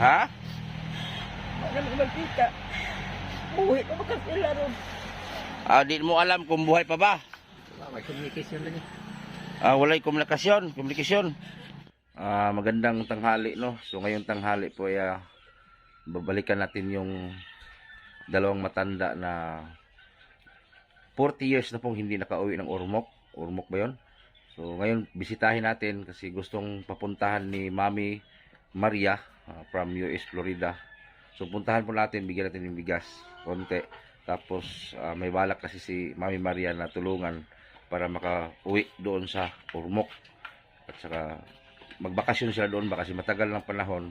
Ha? Wala mo magkita. Buhi pa ba sila ron? Di mo alam kung buhay pa ba? May communication lang eh. Walay komunikasyon. Magandang tanghali, no? So ngayong tanghali po ay babalikan natin yung dalawang matanda na 40 years na pong hindi nakauwi ng Ormoc. Ormoc ba yun? So ngayon bisitahin natin kasi gustong papuntahan ni Mami Maria from US, Florida. So puntahan po natin, bigyan natin yung bigas, konti. Tapos may balak kasi si Mami Maria na tulungan para makauwi doon sa Ormoc. At saka magbakasyon sila doon ba kasi matagal ng panahon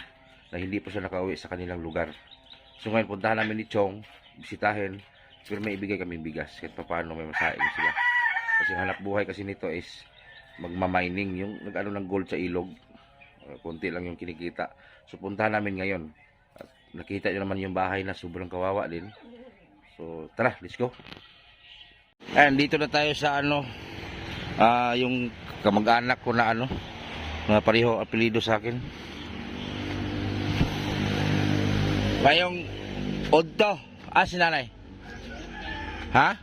na hindi po siya nakauwi sa kanilang lugar. So ngayon puntahan namin ni Chong, bisitahin, pero may ibigay kami bigas kahit paano may masaing sila. Kasi hanap buhay kasi nito is magmamining, yung nag-ano ng gold sa ilog. Konti lang yung kinikita. So puntahan namin ngayon. At nakita nyo naman yung bahay na sobrang kawawa din. So tara, let's go. And dito na tayo sa yung kamag-anak ko na na pareho apelido sa akin. Ngayong Odto, si nanay. Ha?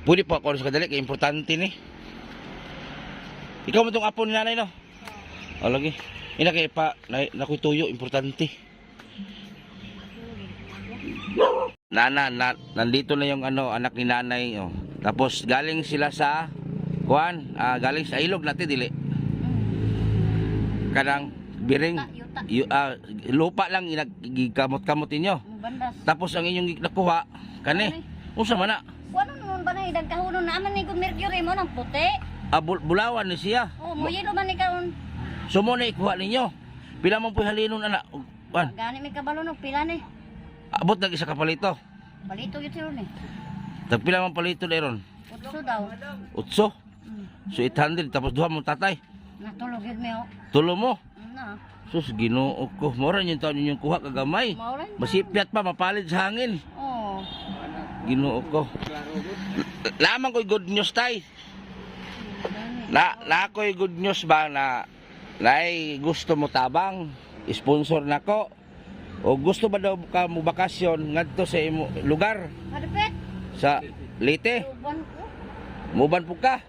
Pwede po ako sa kadali, kaya importante ni. Ikaw mo itong apo ni nanay, no? O, lagi. Ina kaya pa, nakoy tuyo, importante. Nandito na yung anak ni nanay. Oh. Tapos galing sila sa galing sa ilog natin, dili. Kanang biring. Lupa lang kamot-kamot ninyo. Tapos ang inyong nakuha, kani. Unsa man na? Wala naman ba na idang kahunon naman ni mercury mo ng puti? Bulawan ni siya. Oh, mo yelo man ni karon. So mo na ikuha ninyo. Pila man po halinon anak. Gani may kabalo no pila ni. Abot nag isa ka palito. Palito gyud sila ni. Tagpila man palito deron? 8 daw. 8. So 800 tapos duha mo tatay. Natulog yun mo. Tulo mo. Na. Sus Ginoo ko. Mora yung taon ninyong kuha kagamay. Masipyat pa mapalid sa hangin. Oh. Ginoo ko. Lamang ko'y good news tay. Na ko'y good news ba na gusto mo tabang sponsor nako o gusto ba daw ka mo bakasyon ngadto sa imo lugar Kadipet. sa Leyte? Uban ko. Muban po ka.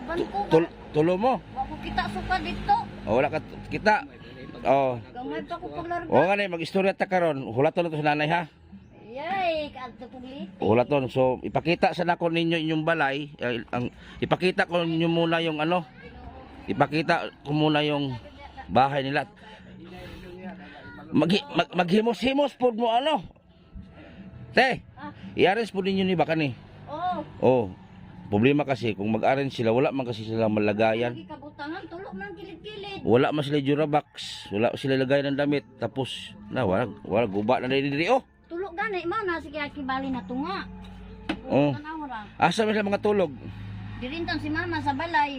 Uban ko. Tulo mo. Wa ko kita suka dito. O wala ka kita. Oh. Gamay pa ko paglarga. O nga mag-istorya ta karon. Hulaton na to sa nanay ha. Yay, kaadto tuli. Hulaton. So ipakita sa nako ninyo inyong balay, ipakita ko ninyo muna yung ipakita ko muna yung bahay nila. Maghimos-himos po mo Te, i-arrange po ninyo ni baka ni. Oh. Problema kasi kung mag-arrange sila, wala man kasi sila malagayan. Lagi kabutangan, tulog man kilid-kilid. Wala man sila Durabox, wala sila lagayan ng damit. Tapos wala guba na diri oh. Tulog gani mana sige akibali na tunga. Oh. Asa man sila mga tulog? Dirintan si mama sa balay.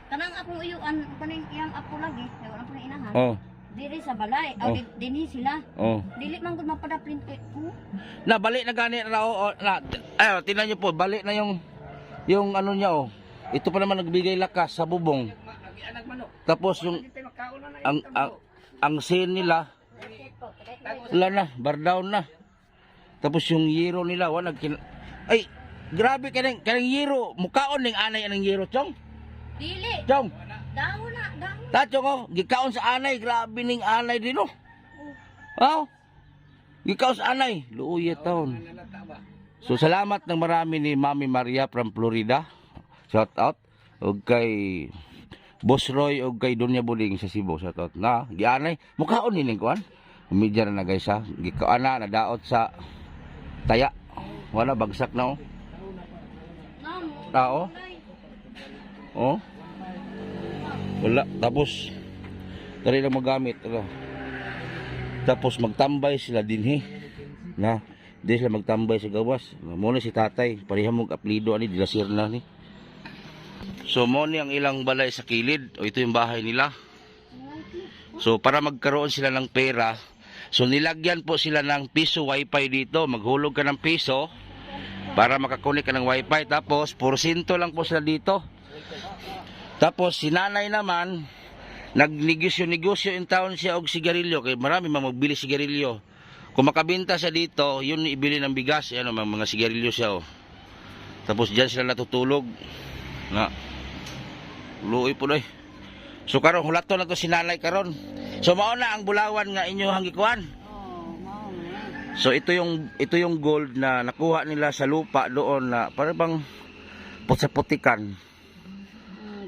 Kanang akong uyuan, kaning iyang apo lagi, wala pa inahan. Oh. Diri sa balay, Oh. dinhi sila. Oh. Dili man gud mapadaplin ko. Na balik na gani na tingnan niyo po, balik na yung niya oh. Ito pa naman nagbigay lakas sa bubong. Tapos yung ang scene nila wala na, bar down na. Tapos yung yero nila ay grabe kanang yero, mukaon ning anay anang yero Chong. Dili. Chong. Dahon na, dahon. Chong oh, gikaon sa anay, grabe ning anay din oh. Oh. Gikaon sa anay, luuya taon. So salamat ng marami ni Mami Maria from Florida. Shout out og kay Boss Roy og kay Dunya Buling sa Cebu. Shout out na gianay mukhaon ni kuan. Media na guys ha. Gikaon na daot sa taya. Wala bagsak na oh. Tao. Oh. Wala tapos dali lang magamit. Tapos magtambay sila dinhi. Na di sila magtambay sa gawas. Muna si tatay, pareha mong aplido ani dilasir na ni. So mo ni ang ilang balay sa kilid o ito yung bahay nila. So para magkaroon sila ng pera, so nilagyan po sila ng piso wifi dito. Maghulog ka ng piso para makakunik ka ng wifi. Tapos porsyento lang po sila dito. Tapos si nanay naman nagnegosyo-negosyo in town siya og sigarilyo kay marami mga magbili sigarilyo. Kung makabenta siya dito, yun ibili ng bigas, ano mga sigarilyo siya oh. Tapos diyan sila natutulog. Na luoy po doy. So karon hulaton na to si nanay karon. So mao na ang bulawan nga inyo hangikuan. Oh, mao na. So ito yung gold na nakuha nila sa lupa doon na para bang putsa-putikan.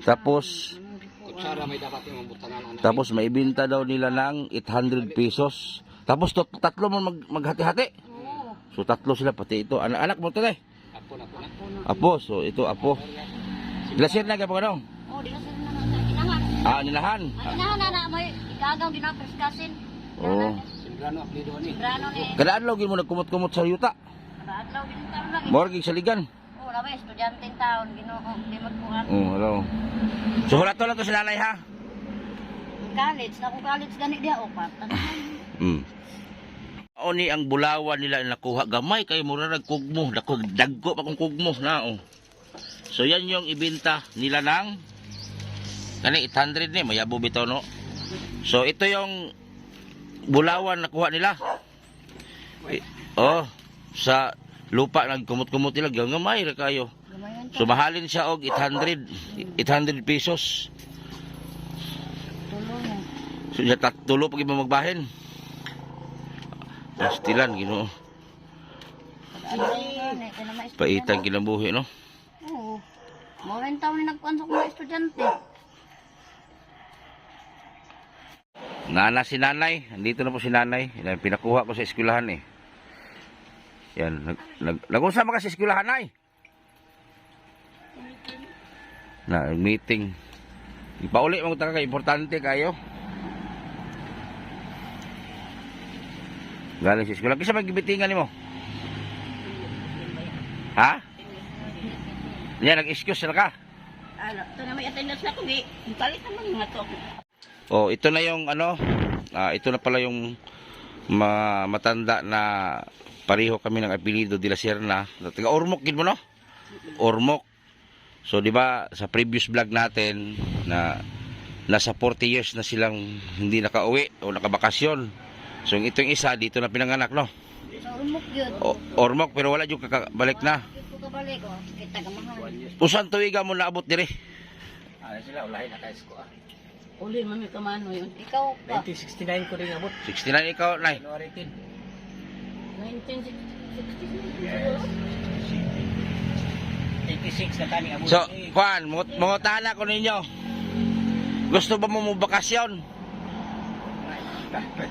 Tapos Kutsara may dapat yung butangan ang tapos maibenta daw nila ng 800 pesos. Tapos tatlo mo maghati-hati. Oo. So tatlo sila pati ito. Anak mo to eh. Apo na. Apo, so ito apo. Lasir na ka pa ganun? Oh, di na sila na sa kinahan. Nilahan. Ang kinahan na may ikagaw din ang preskasin. Oo. Simbrano apelido ni. Brano ni. Kadaan lagi mo nagkumot-kumot sa yuta. Adlaw din taon lagi. Morgig sa ligan. Oh, labi estudyante taon Ginoo di magkuhan. Hello. So hulato lang to si nanay ha. College, na ko college gani diha o pat. Oni ang bulawan nila na nakuha gamay kay mura nagkugmo, dagko pa kung kugmo na oh. So yan yung ibenta nila ng kani 800 ni mayabo bitaw no. So ito yung bulawan nakuha nila. Sa lupa nagkumot-kumot nila gamay ra kayo. Gamayon So mahalin siya og 800 pesos. tulong mo. So niya tulo pag magbahin. Pastilan Ginoo. Paitang kinabuhi no. Oo. Mao rin taon ni nagkuan sa mga estudyante. Nana si nanay, andito na po si nanay. Yan, pinakuha ko sa eskwelahan eh. Yan, nag-usama ka sa eskwelahan ay. Meeting. Ipauli mo ka importante kayo. Galing sa eskwelahan. Kisa magibitingan nimo? Ha? Yan, nag-excuse na ka. Ano, ito na may attendance na kundi. Palit naman mga to. Oh, ito na yung ito na pala yung matanda na pareho kami ng apelyido de la Serna. Taga Ormoc gid mo no? Ormoc. So di ba sa previous vlog natin na nasa 40 years na silang hindi nakauwi o nakabakasyon. So itong isa dito na pinanganak no. Sa Ormoc yun. Ormoc pero wala jud kakabalik na. Dito ka balik o. Kita gamahan. Usan tuiga mo naabot dire? Sila ulahin na kais ko Uli man may kamano yun. Ikaw pa. 1969 ko rin abot. 69 ikaw nay. January 10. 86 na tani abot. So, Juan, mungutana ko ninyo. Gusto ba mo bakasyon?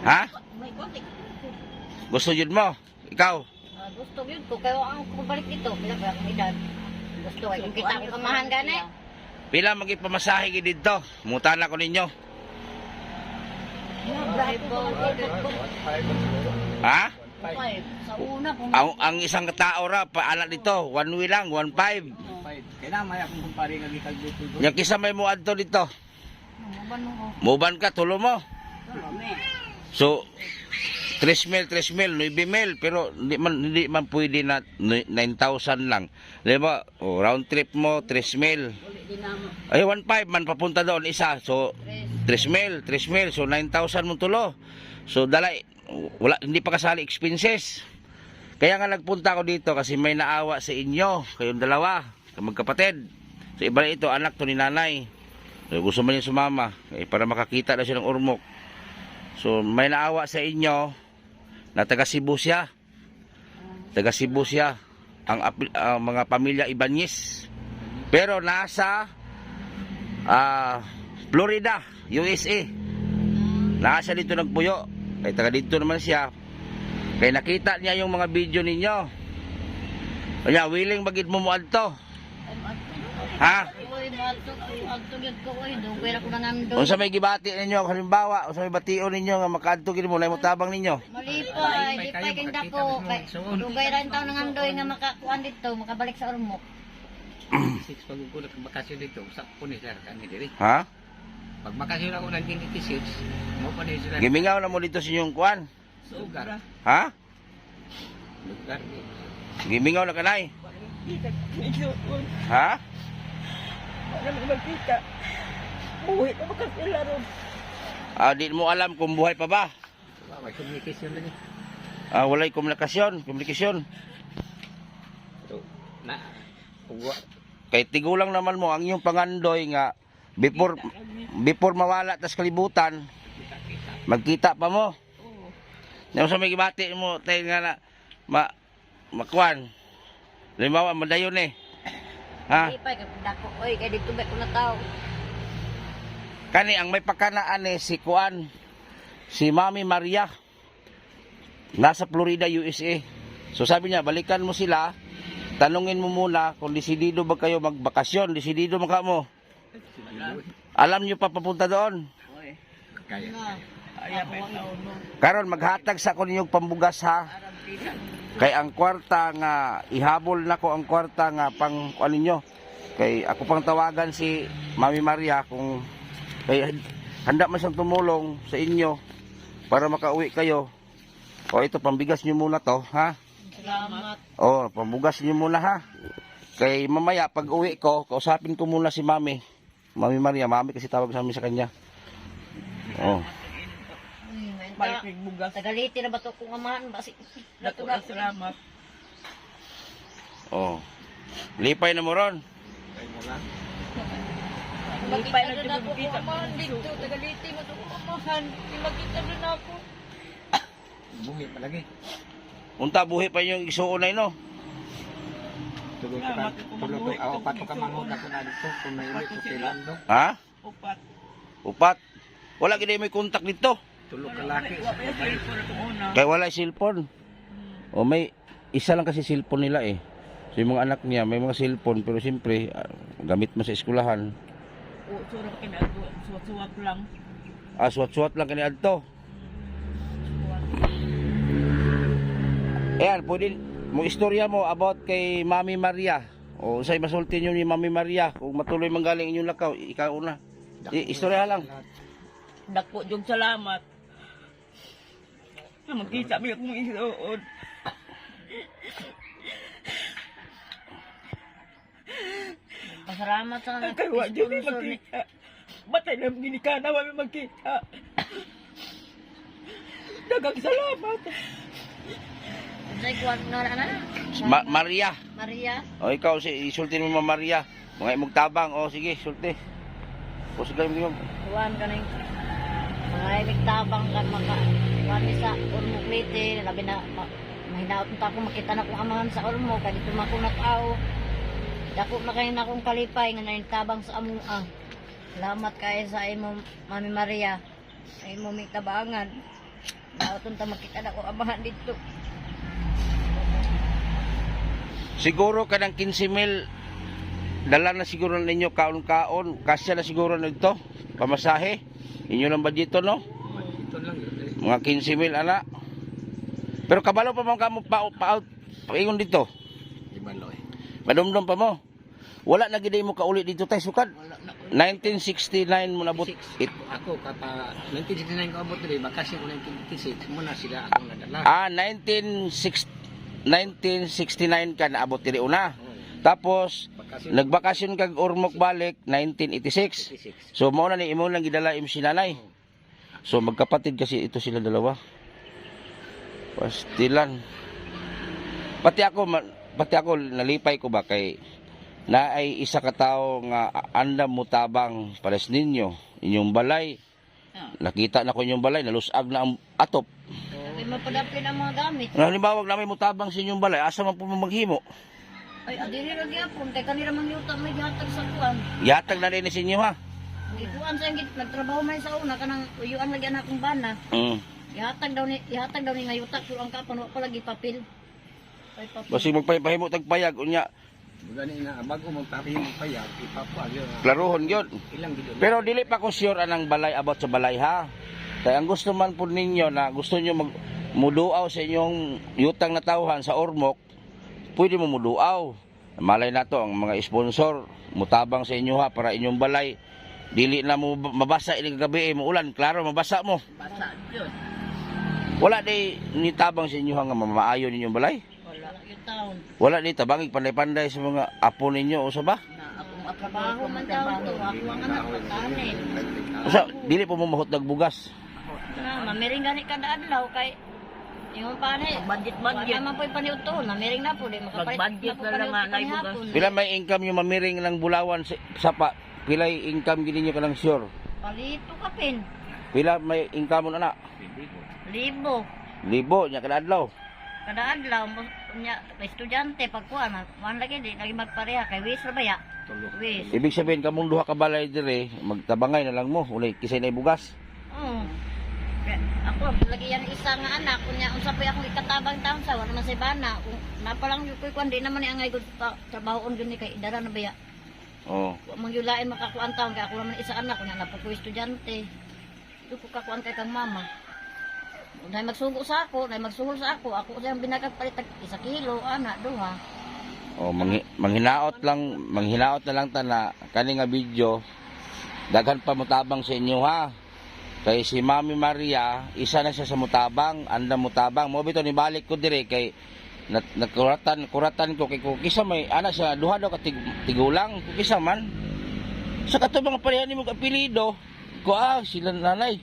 Ha? May konti. Gusto yun mo? Ikaw? Gusto yun ko. Kaya ang kubalik dito. Pila ba ang edad? Gusto ay kung kita ko kamahan gani. Pila magipamasahe gid dito? Mungutana ko ninyo. Ha? Sa una kung Ang isang tao ra paala dito, 1 way lang, 1.5. Kailangan may akong kumpare nga gikalbuto. Yang kisa may mo adto dito. Muban ka tulo mo. So 3,000, 9,000 pero hindi man pwede na 9,000 lang. Di ba? Round trip mo 3,000. Ay 1.5 man papunta doon isa. So 3,000 so 9,000 mo tulo. So dalay wala hindi pa kasali expenses. Kaya nga nagpunta ako dito kasi may naawa sa inyo, kayong dalawa, magkapatid. So iba ito anak to ni nanay. So, gusto man niya sumama para makakita na siya ng Ormoc. So may naawa sa inyo na taga Cebu siya. Taga Cebu siya. Ang mga pamilya Ibanez. Pero nasa Florida, USA. Nasa dito nagpuyo. Kaya taga dito naman siya. Kaya nakita niya yung mga video ninyo. Kaya willing magid mo adto. Ha? Unsa may gibati ninyo halimbawa, unsa may bation ninyo nga makaadto gid mo, nay mo tabang ninyo. Mali pa, di pa kang dako. Dugay ran taon ng andoy nga makakuan dito, makabalik sa Ormoc. 6 pag ko nagbakasyon dito, usak ko ni sir kami diri. Ha? Pag makasyon ako 1986, mo pa ni sila. Gimingaw na mo dito sa inyong kuan. Sugar. Ha? Lugar. Gimingaw na kanay. Medyo, Ha? wala naman magkita. Buhit na sila ron. Di mo alam kung buhay pa ba? May communication lagi. Walay komunikasyon. So, na, ugwa. Kay tigulang naman mo ang iyong pangandoy nga before mawala tas kalibutan, magkita pa mo. Yung sa may gibati mo tayo nga na makuan. Limawa madayon eh. Ha? Di pa, dako, oy, kaya dito ba ko na tao. Kani ang may pakanaan eh si Kuan, si Mami Maria. Nasa Florida, USA. So sabi niya, balikan mo sila. Tanungin mo muna kung desidido ba kayo magbakasyon. Desidido mo ka mo. Alam niyo pa papunta doon. Kaya. Karon maghatag sa ko ninyong pambugas ha. Kay ang kwarta nga ihabol nako ang kwarta nga pang ano ninyo. Kay ako pang tawagan si Mami Maria kung kay handa man siyang tumulong sa inyo para makauwi kayo. O ito pambigas niyo muna to, ha? Salamat. O pambugas niyo muna ha. Kay mamaya pag uwi ko, kausapin ko muna si Mami. Mami Maria, Mami kasi tawag sa amin sa kanya. Oh. Balik ng bugas. Tagaliti na ba ito kung amahan ba? Dako na salamat. Oh. Lipay na mo ron. Lipay na din ako kita. kung amahan dito. Tagaliti mo ito kung amahan. Di magkita din ako. Bumi pa lagi. Unta buhi pa yung isuunay no. Tulog ka. Tulog ko. Ako pato ka manghod ako na dito. Kung nailit ko kailan do. Ha? Upat. Upat. Wala gid may kontak dito. Tulog ka laki. Wapay cellphone ako una. Kaya wala cellphone. O may isa lang kasi cellphone nila eh. So yung mga anak niya may mga cellphone pero siyempre gamit mo sa eskwelahan. O, sura ka na. Suwat-suwat lang. Suwat-suwat lang kani adto. Ayan, pwede mo istorya mo about kay Mami Maria. O say masulti niyo ni Mami Maria kung matuloy manggaling inyong lakaw, ikaw una. Istorya lang. Dako jog salamat. Magkita mi akong isuod. Pasalamat sa Ang kaywa dyan may magkita. Batay na ginikana wala magkita. Dagang salamat. Say kuwan na na. Maria. Maria. O ikaw si isulti mo Mama Maria. Mga imong tabang. O sige, sulti. O sige mo. Kuwan ka na mga imigtabang kan maka kuwan sa urmo klite. Labi na mahinaot na ako makita na kong amahan sa urmo. Kaya dito mako na tao. Dako na kayo na akong kalipay nga naintabang sa amuang. Salamat kayo sa imo Mami Maria. Sa imo may tabangan. Naoton ta makita na kong amahan dito. Siguro kanang 15,000 dala na siguro ninyo kaon-kaon. Kasya na siguro nito. Pamasahe. Inyo lang ba dito no? Ito lang yun. Mga 15,000 ana. Pero kabalo pa man kamo paingon dito. Ibalo eh. Madumdum pa mo. Wala na gid mo kauli dito tay sukad. Wala na. 1969 mo nabot. Ako kapa 1969 ko abot diri bakasyon ko 1956 muna sila akong nadala. 1969 ka naabot diri una. Tapos nagbakasyon kag Ormoc balik 1986. 56. So mao na ni imo lang gidala im si nanay. So magkapatid kasi ito sila dalawa. Pastilan. Pati ako nalipay ko ba kay na ay isa ka tawo nga andam mo tabang pares ninyo inyong balay. Nakita na ko inyong balay nalusag na ang atop. May mapadapin ang mga gamit. Halimbawa namin mo tabang sa inyong balay, asa man po maghimo? Ay, adili ra gyapon kay kanira man yuta may gihatag sa kuan. Yatag na rin sa inyo ha. Gikuan sa ingit nagtrabaho man sa una kanang uyuan lagi anak kong bana. Ihatag daw ni nga yuta pero ang kapan wa pa lagi papel. Ay papel. Basi magpahimo tagpayag unya Gani na bago mo tapihim payag ipapa gyud. klaruhon gyud. Ilang gid. Pero dili pa ko sure anang balay about sa balay ha. Kaya ang gusto man po ninyo na gusto nyo muduaw sa inyong yutang na tauhan sa Ormoc, pwede mo muduaw. Malay na to ang mga sponsor mutabang sa inyo ha para inyong balay dili na mo mabasa ini gabi mo ulan, klaro mabasa mo. Basa yun. Wala di nitabang sa inyo ha nga mamaayo ninyong balay. Wala yung taon. Wala di tabangig panday-panday sa mga apo ninyo o sa ba? Na akong Trabaho man daw to. Ako ang anak ko, tani. Usa, dili po mo mahot nagbugas. Mamiring gani kada adlaw kay yung pani. Budget. Wala naman po yung paniuto. Namiring na po. Di makapalit Mag-budget na lang nga, naibugas. Pila may income yung mamiring ng bulawan sa pa? Pila income gini nyo ka ng sure? Palito ka pin. Pila may income mo na? Libo. Libo nya kada adlaw. Kada adlaw mo nya estudyante pagkuan man lagi di lagi magpareha kay wis ra baya. Wis. Ibig sabihin kamong duha ka balay dire, magtabangay na lang mo, ulay kisay na ibugas. Ako lagi yan isa nga anak kunya unsa pa akong ikatabang taon sa wala man say bana. Kung napalang yung kuan di naman ni angay gud trabahoon gud ni kay idara na baya. Oh. Wa man yulain makakuan taon kay ako naman isa anak kunya na ko estudyante. Dito ko kakuan kay kang mama. Dahil magsugo sa ako, dahil magsuhol sa ako siyang binagagpalit 1 kilo, anak, duha. Oh, manghinaot na lang ta na kani nga video daghan pa mutabang sa inyo ha. Kay si Mami Maria, isa na siya sa mutabang, anda mutabang. Mo bito ni balik ko dire kay kuratan ko kay kisa may ana siya duha daw ka tigulang, kisa man. Sa katubang pareha nimo apelyido, ko sila nanay.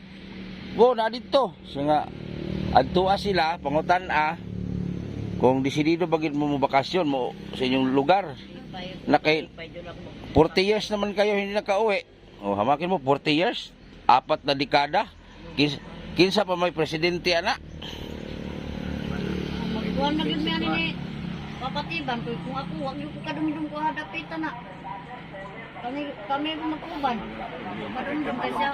Go na dito. Siya nga adtua sila pangutan-a kung desidido bagid mo bakasyon mo sa inyong lugar. Na kay 40 years naman kayo hindi nakauwi. Oh, hamakin mo 40 years. 4 na dekada. Kinsa pa may presidente ana? Magkuhan na yun ni papatiban kung ako wag yung kadumdum ko hadapitan na. Kami magkuban. Madumdum kay siya.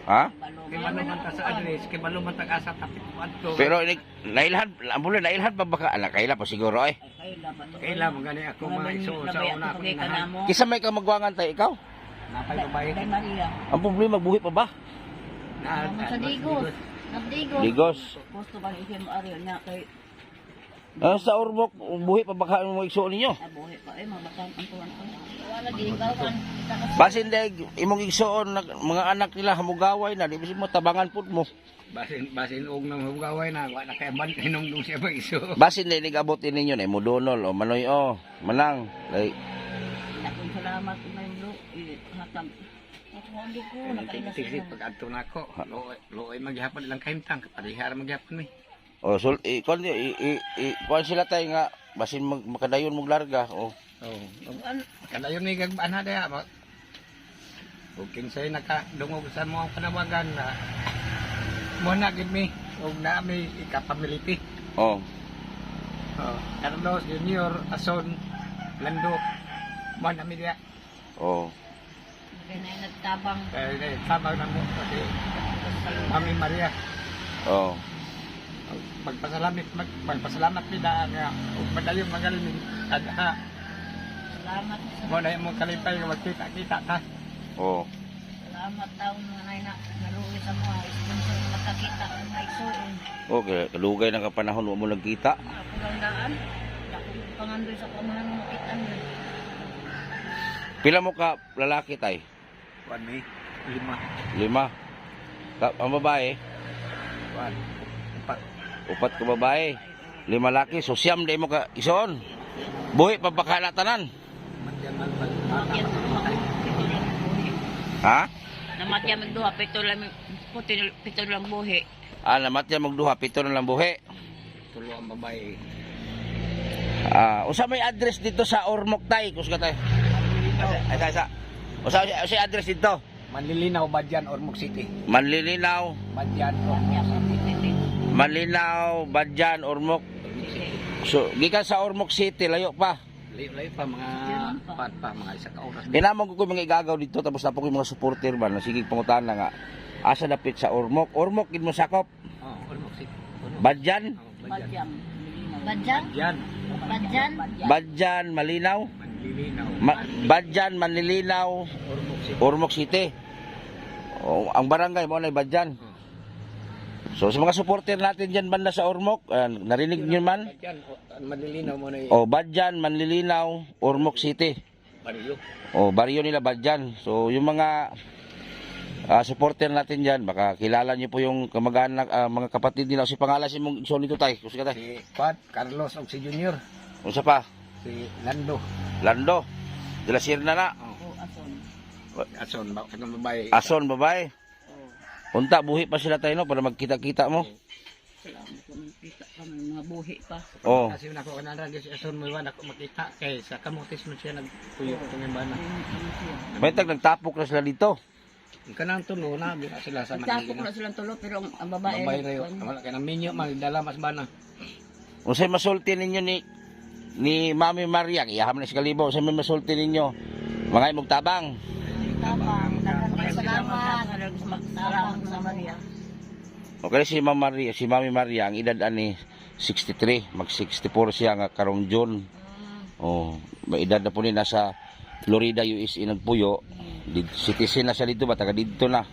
Ha? Kay maluman ta sa address, kay maluman ta asa tapit mo adto. Pero nailhan, ambulan nailhan pa baka ana kaila pa siguro eh. Kaila mo gani ako maisuo sa una ako na. Kisa may ka magwangan tay ikaw? Napay babae. Kay Maria. Ang problema buhi pa ba? Sa Digos. Nagdigos. Digos. Gusto ka ni Kim Ario niya kay Sa Ormoc buhi pa baka mo igsuon ninyo? abuhi pa mabakang ang tuwan ko. Wala ginikawan. Basin deg imong igsuon mga anak nila hamugaway na di mo tabangan pud mo. Basin og nang hugaway na wa na kay ban inom dong siya mag-iso. Basin deg abutin ninyo na mudunol o manoy manang. Like, Akong salamat sa may lo hatag. Ako hindi ko nakailas. Tigsit pag adto nako. Looy maghapon ilang kahimtang parihara maghapon mi. oh kuan sila tay nga basin makadayon mog larga oh. Oh. Kadayon ni gag ana dia. Ug kinsay nakadungog sa mo ang panawagan na mo na gid mi og na mi ikapamiliti. Oh. Carlos Junior Ason Lando mo na mi dia. Oh. Kaya na nagtabang. Kay tabang na mo kasi Mami Maria. Oh. Magpasalamat nila nga ug madayong magaling adha. Salamat. Mo na mo kalipay nga magkita-kita ta. Oh. Salamat taon nga na naluwi sa mga sponsor na makakita ang maigsuon. Okay, kalugay ng kapanahon mo nagkita. Ako lang daan. Ako pangandoy sa pamahan mo kita mo. Pila mo ka lalaki tay? Kuan mi 5. 5. Ang babae? Kuan 4 ka babae. 5 laki. So siyam di mo ka ison. Buhi pa baka na tanan. Ha? Namatya magduha pito lang buhi. Namatya magduha 7 na lang buhi. Tulo ang babae. Usa may address dito sa Ormoc tay, kusga tay. Sa. Usa address dito. Manlilinaw Badyan Ormoc City. Manlilinaw, Badyan Badyan, Ormoc. So, gikan sa Ormoc City, layo pa. Layo pa mga pat pa mga isa ka oras. Inamang ko mga igagaw dito tapos na po ko yung mga supporter ba na sige pangutan na nga. Asa dapit sa Ormoc. Ormoc gid mo sakop. Ormoc City. Badyan, Madyam. Badyan? Badyan. Badyan? Badyan, Malinaw. Manlilinaw. Badyan, Manlilinaw, Ormoc City. Ormoc City. Oh, ang barangay mo na Badyan. So sa mga supporter natin diyan banda sa Ormoc, narinig niyo man? Badyan Manlilinaw mo na Badyan, Manlilinaw, Ormoc City. Barrio. Baryo nila Badyan. So yung mga supporter natin diyan, baka kilala niyo po yung kamag-anak, mga kapatid nila. Si pangalan si mong igsoon nito tay, kusga tay. Si Pat Carlos og si Junior. Unsa pa? Si Lando. Lando. De la Sierra na. Ason ba kanang babae. Ason, babae. Unta, buhi pa sila tayo, no? Para magkita-kita mo. Salamat kung kita kami mga buhi pa. Oh. Kasi nako kanang si Ason mo iwan ako makita kay sa kamutis mo siya nagpuyo sa bana. May tag nagtapok na sila dito. Kanang tuno na bila sila sa Nagtapok Manila. na silang tulo pero ang babae. Babae rayo. Wala kay nang minyo magdala mas bana. Unsay masulti ninyo ni Mami Maria, iyaham na si Kalibo, unsay may masulti ninyo? Mga imong tabang. Tabang, daghang salamat. Salamat sa Maria. Okay, si Mami Maria, ang edad ani 63, mag 64 siya nga karong June. Oh, may edad na po ni nasa Florida, USA nagpuyo. Citizen na siya dito ba, taga dito na.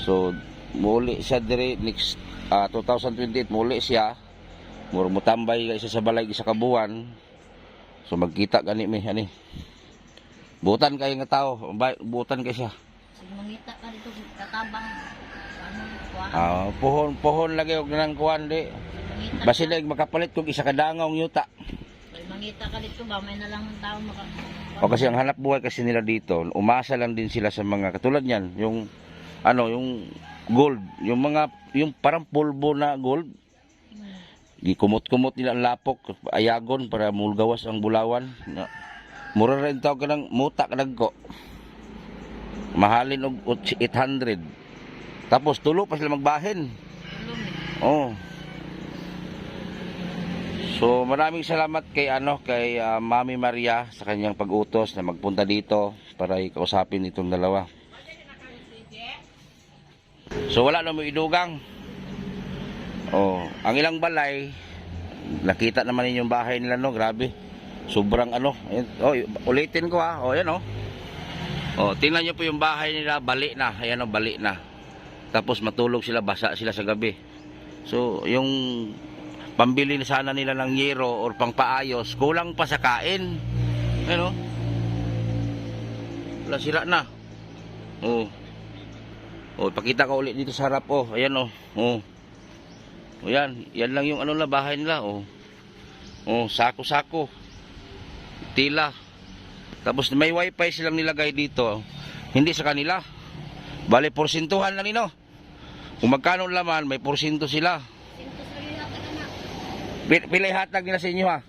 So, muli siya dire next 2028 muli siya. Murag mutambay isa sa balay isa ka buwan. So magkita gani mi ani. Butan kay nga tao, butan kay siya. Sige mangita ka dito katabang. Ano, kuha. Pohon lagi og nang kuan di. Mangita. Basi leg makapalit kog isa ka dangong yuta. Ay, mangita ka dito ba may na lang ang tao maka. O kasi ang hanap buhay kasi nila dito, umasa lang din sila sa mga katulad niyan, yung yung gold, yung parang pulbo na gold. Gikumot-kumot nila ang lapok, ayagon para mulgawas ang bulawan. Mura rin tawag ka ng muta kadagko. Mahalin og 800. Tapos tulo pa sila magbahin. Oh. So maraming salamat kay Mami Maria sa kanyang pag-utos na magpunta dito para ikausapin itong dalawa. So wala na mo idugang. Oh, ang ilang balay nakita naman ninyo yung bahay nila no, grabe. Sobrang Ayan, oh, ulitin ko ha. Oh, yan oh. Oh, tingnan niyo po yung bahay nila, bali na. Ayan oh, bali na. Tapos matulog sila, basa sila sa gabi. So, yung pambili na sana nila ng yero or pangpaayos, kulang pa sa kain. Ayan oh. Wala, sira na. Oh. Oh, pakita ko ulit dito sa harap oh. Ayan oh. Oh. O yan lang yung bahay nila oh. Oh, sako-sako. Tila. Tapos may wifi silang nilagay dito. Hindi sa kanila. Bale, porsintuhan lang nino. Kung magkano laman, may porsinto sila. Pilay hatag nila sa inyo ha.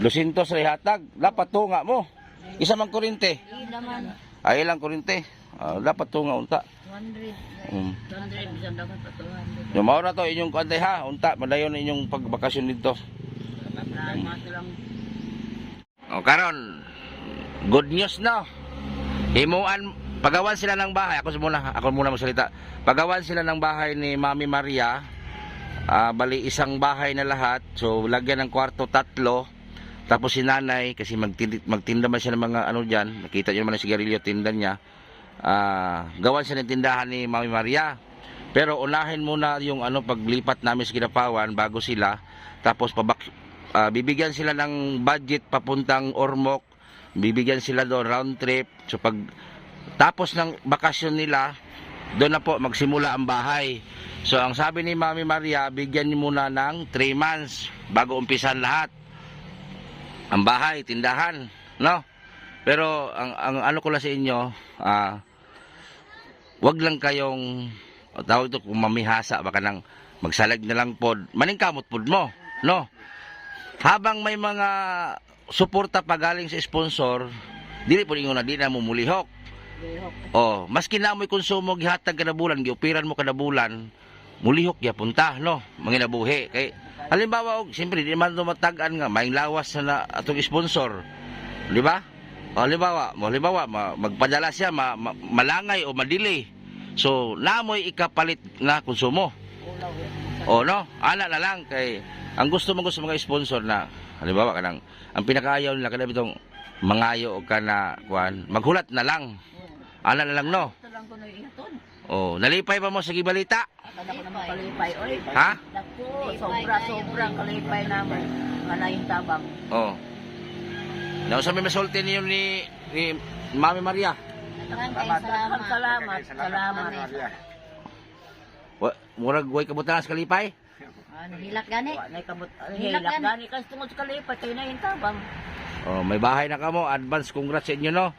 200 sa hatag. Dapat tunga mo. Isa mang kurinte. Ay lang kurinte. Dapat tunga unta. 100. 200 bisan dapat pa 200. Yung maura to inyong kuantay ha, unta madayon inyong pagbakasyon dito. Salamat lang. O karon, good news no. Pagawan sila ng bahay. Ako muna magsalita. Pagawan sila ng bahay ni Mami Maria. Bali isang bahay na lahat. So lagyan ng kwarto 3. Tapos si nanay kasi magtinda man siya ng mga diyan. Nakita niyo naman ang sigarilyo tinda niya. Gawan siya ng tindahan ni Mami Maria. Pero unahin muna yung paglipat namin sa Kidapawan bago sila. Tapos bibigyan sila ng budget papuntang Ormoc. Bibigyan sila doon round trip. So pag tapos ng bakasyon nila, doon na po magsimula ang bahay. So ang sabi ni Mami Maria, bigyan niyo muna ng 3 months bago umpisan lahat. Ang bahay, tindahan, no? Pero ang ko lang sa inyo, wag lang kayong tawag ito kung mamihasa, baka nang magsalag na lang pod. Maningkamot pod mo, no? Habang may mga suporta pa galing sa sponsor, dili po ninyo na di na mumulihok. Oh, maski na mo'y konsumo gihatag kada bulan, giupiran mo kada bulan, mulihok punta, no? Manginabuhi. Kay halimbawa, siyempre di man dumatagan nga may lawas na atong sponsor. Di ba? Halimbawa, magpadala siya malangay o madili. So, namoy ikapalit na konsumo. O no, ana na lang kay ang gusto mga sponsor na halimbawa kanang ang pinakaayaw nila kada bitong mangayo o kana kuan, maghulat na lang. Ana na lang no. Ito lang ko na ihaton. Oh, nalipay pa mo sa gibalita? Kada ko naman kalipay oy. Ha? Dako, sobrang kalipay naman. Malayong tabang. Oh. Nausa may masulti niyo ni Mami Maria. Salamat. Murag way kabutangan sa kalipay? Hilak gani. Nay kabut. Hilak gani kas tungod sa kalipay kay na yung tabang. Oh, may bahay na kamo. Advance congrats sa inyo no.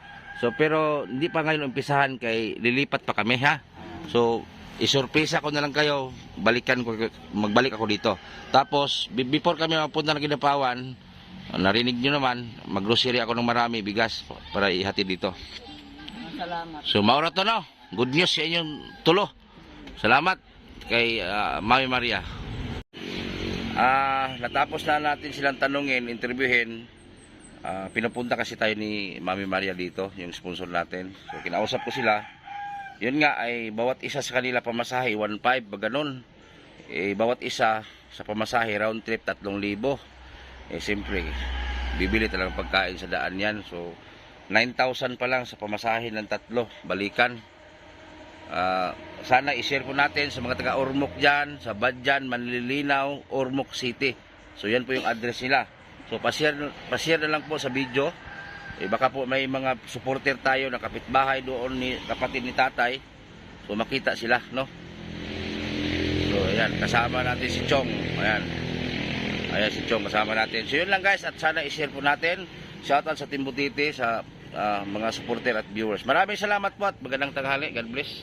So pero hindi pa ngayon umpisahan kay lilipat pa kami ha. So isurpresa ko na lang kayo, magbalik ako dito. Tapos before kami mapunta ng Kinapawan, narinig nyo naman, maggrocery ako ng marami bigas para ihatid dito. Salamat. So maura to no. Good news sa inyong tulo. Salamat kay Mami Maria. Natapos na natin silang tanungin, interviewin. Pinapunta kasi tayo ni Mami Maria dito, yung sponsor natin. So kinausap ko sila. Yun nga ay bawat isa sa kanila pamasahe 1.5 ba ganun. Bawat isa sa pamasahe round trip 3,000. Siyempre bibili talagang pagkain sa daan yan. So 9,000 pa lang sa pamasahe ng 3 balikan. Sana i-share po natin sa mga taga Ormoc dyan, sa Badjan, Manlilinaw, Ormoc City. So yan po yung address nila. So pa-share na lang po sa video. Baka po may mga supporter tayo na kapitbahay doon ni kapatid ni tatay. So makita sila, no? So ayan, kasama natin si Chong. Ayan si Chong, kasama natin. So yun lang guys, at sana i-share po natin. Shoutout sa Team Butiti, sa mga supporter at viewers. Maraming salamat po at magandang tanghali. God bless.